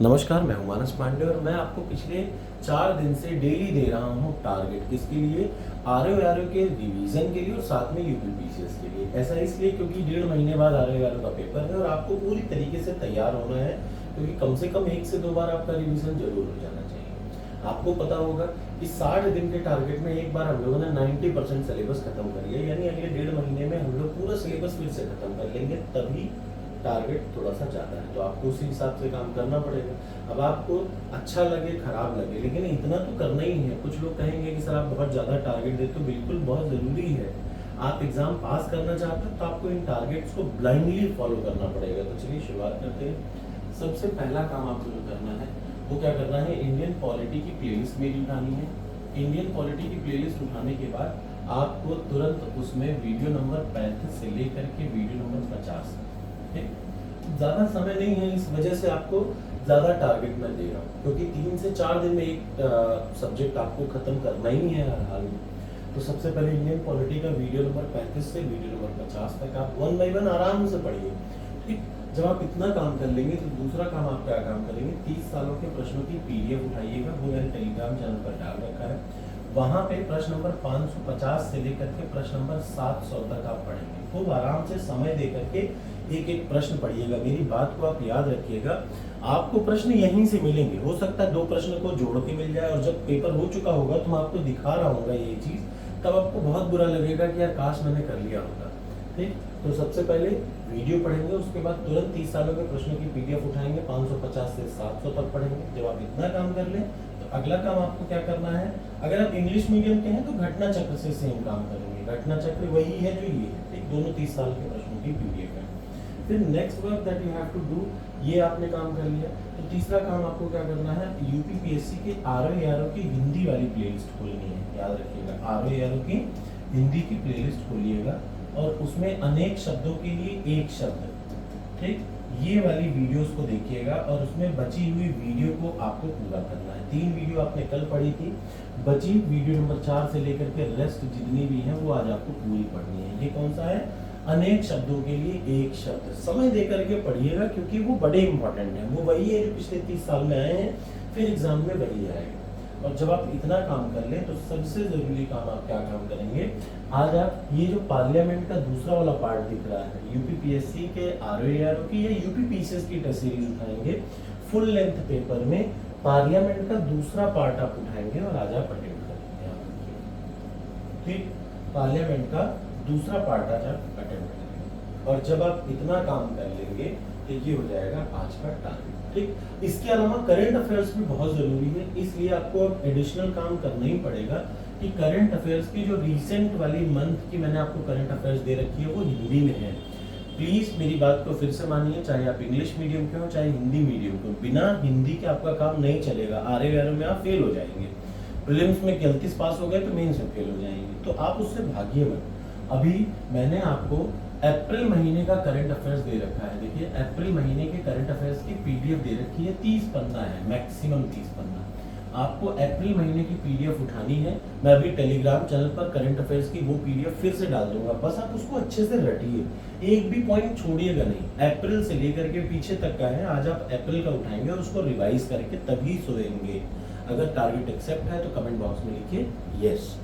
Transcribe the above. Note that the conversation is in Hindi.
नमस्कार, मैं हूं मानस पांडे और मैं आपको पिछले 4 दिन से डेली दे रहा हूं टारगेट। किसके लिए? आरओ के रिवीजन के लिए और साथ में यूपीपीसीएस के लिए। ऐसा इसलिए क्योंकि 1.5 महीने बाद आरओ का पेपर है और आपको पूरी तरीके से तैयार होना है, क्योंकि कम से कम 1 से 2 बार आपका रिवीजन जरूर हो जाना चाहिए। आपको पता होगा कि 60 दिन के टारगेट में एक बार हम लोगों ने 90% सिलेबस खत्म कर लिया, यानी अगले 1.5 महीने में हम लोग पूरा सिलेबस फिर से खत्म कर लेंगे, तभी टारगेट थोड़ा सा ज़्यादा है। तो आपको उसी हिसाब से काम करना पड़ेगा। अब आपको अच्छा लगे खराब लगे, लेकिन इतना तो करना ही है। कुछ लोग कहेंगे कि सर आप बहुत ज़्यादा टारगेट देते हो, बिल्कुल बहुत ज़रूरी है। आप एग्जाम पास करना चाहते हो तो आपको इन टारगेट्स को ब्लाइंडली फॉलो करना पड़ेगा। तो चलिए शुरुआत करते हैं। सबसे पहला काम आपको जो करना है वो क्या करना है, इंडियन पॉलिटी की प्लेलिस्ट मेरी उठानी है। इंडियन पॉलिटी की प्लेलिस्ट उठाने के बाद आपको तुरंत उसमें वीडियो नंबर 35 से लेकर के वीडियो नंबर 50, ज्यादा समय नहीं है, इस वजह से आपको ज्यादा टारगेट मैं दे रहा हूँ, क्योंकि 3 से 4 दिन में एक सब्जेक्ट आपको खत्म करना ही है हर हाल में। तो सबसे पहले इंडियन पॉलिटी का वीडियो नंबर 35 से वीडियो नंबर 50 तक आप 1 बाय 1 आराम से पढ़िए। ठीक, जब आप इतना काम कर लेंगे तो दूसरा काम आप क्या काम करेंगे, 30 सालों के प्रश्नों की पीडीएफ उठाइएगा। वो मैंने टेलीग्राम चैनल पर डाल रखा है। वहां पे प्रश्न नंबर 550 से लेकर के प्रश्न नंबर 700 तक आप पढ़ेंगे। खूब आराम से समय दे करके एक एक प्रश्न पढ़िएगा। मेरी बात को आप याद रखिएगा, आपको प्रश्न यहीं से मिलेंगे। हो सकता है 2 प्रश्न को जोड़ के मिल जाए, और जब पेपर हो चुका होगा तो मैं आपको दिखा रहा हूँ ये चीज, तब आपको बहुत बुरा लगेगा कि यार काश मैंने कर लिया होता। ठीक, तो सबसे पहले वीडियो पढ़ेंगे, उसके बाद तुरंत 30 सालों के प्रश्नों की पीडीएफ उठाएंगे, 550 से 700 तक पढ़ेंगे। जब आप इतना काम कर लें तो अगला काम आपको क्या करना है, अगर आप इंग्लिश मीडियम के हैं तो घटना चक्र से सेम काम करेंगे। घटना चक्र वही है जो ये है, ठीक, दोनों 30 साल के प्रश्नों की पीडीएफ है। फिर next work that you have to do, ये आपने काम कर लिया। तो तीसरा काम आपको क्या करना है, यूपीपीएससी के आरओ की हिंदी वाली प्लेलिस्ट खोलनी है। याद रखिएगा, आरओ की हिंदी की प्लेलिस्ट खोलिएगा और उसमें अनेक शब्दों के लिए एक शब्द, ठीक, ये वाली वीडियोस को देखिएगा और उसमें बची हुई वीडियो को आपको पूरा करना है। 3 वीडियो आपने कल पढ़ी थी, बची वीडियो नंबर 4 से लेकर के रेस्ट जितनी भी है वो आज आपको पूरी पढ़नी है। ये कौन सा है, अनेक शब्दों के लिए एक शब्द। समय दे करके पढ़िएगा, क्योंकि वो बड़े इंपॉर्टेंट है। वो वही है जो पिछले 30 साल में आए हैं, फिर एग्जाम में वही आएगा। और जब आप इतना काम कर लें तो सबसे जरूरी काम आप क्या काम करेंगे, आज आप ये जो पार्लियामेंट का दूसरा वाला पार्ट दिख रहा है, यूपीपीएससी के आरओ की या यूपीपीसीएस की टेस्ट सीरीज उठाएंगे। फुल लेंथ पेपर में पार्लियामेंट का दूसरा पार्ट आप उठाएंगे और आज आप अटेंड करेंगे। ठीक, पार्लियामेंट का दूसरा पार्ट आज आप अटेंड करेंगे। और जब आप इतना काम कर लेंगे तो ये हो जाएगा आज का टारगेट। ठीक, इसके अलावा करंट अफेयर्स भी बहुत जरूरी है, इसलिए आपको एडिशनल काम करना ही पड़ेगा कि करंट अफेयर्स की जो रिसेंट वाली मंथ की मैंने आपको करंट अफेयर्स दे रखी है वो हिंदी में है। प्लीज मेरी बात को फिर से मानिए, चाहे आप इंग्लिश मीडियम के हो चाहे हिंदी मीडियम के हो, बिना हिंदी के आपका काम नहीं चलेगा। आरओ में आप फेल हो जाएंगे। प्रीलिम्स में गलती से पास हो गए तो मेंस में फेल हो जाएंगे, तो आप उससे भागिए मत। अभी मैंने आपको अप्रैल महीने का करंट अफेयर्स दे रखा है। देखिए, अप्रैल महीने के करंट अफेयर्स की पीडीएफ दे रखी है, 30 पन्ना है, मैक्सिमम 30 पन्ना। आपको अप्रैल महीने की पीडीएफ उठानी है। मैं अभी टेलीग्राम चैनल पर करंट अफेयर्स की वो पीडीएफ फिर से डाल दूंगा, बस आप उसको अच्छे से रटिए, एक भी पॉइंट छोड़िएगा नहीं। अप्रैल से लेकर के पीछे तक का है, आज आप अप्रैल का उठाएंगे और उसको रिवाइज करके तभी सोएंगे। अगर टारगेट एक्सेप्ट है तो कमेंट बॉक्स में लिखिए यस।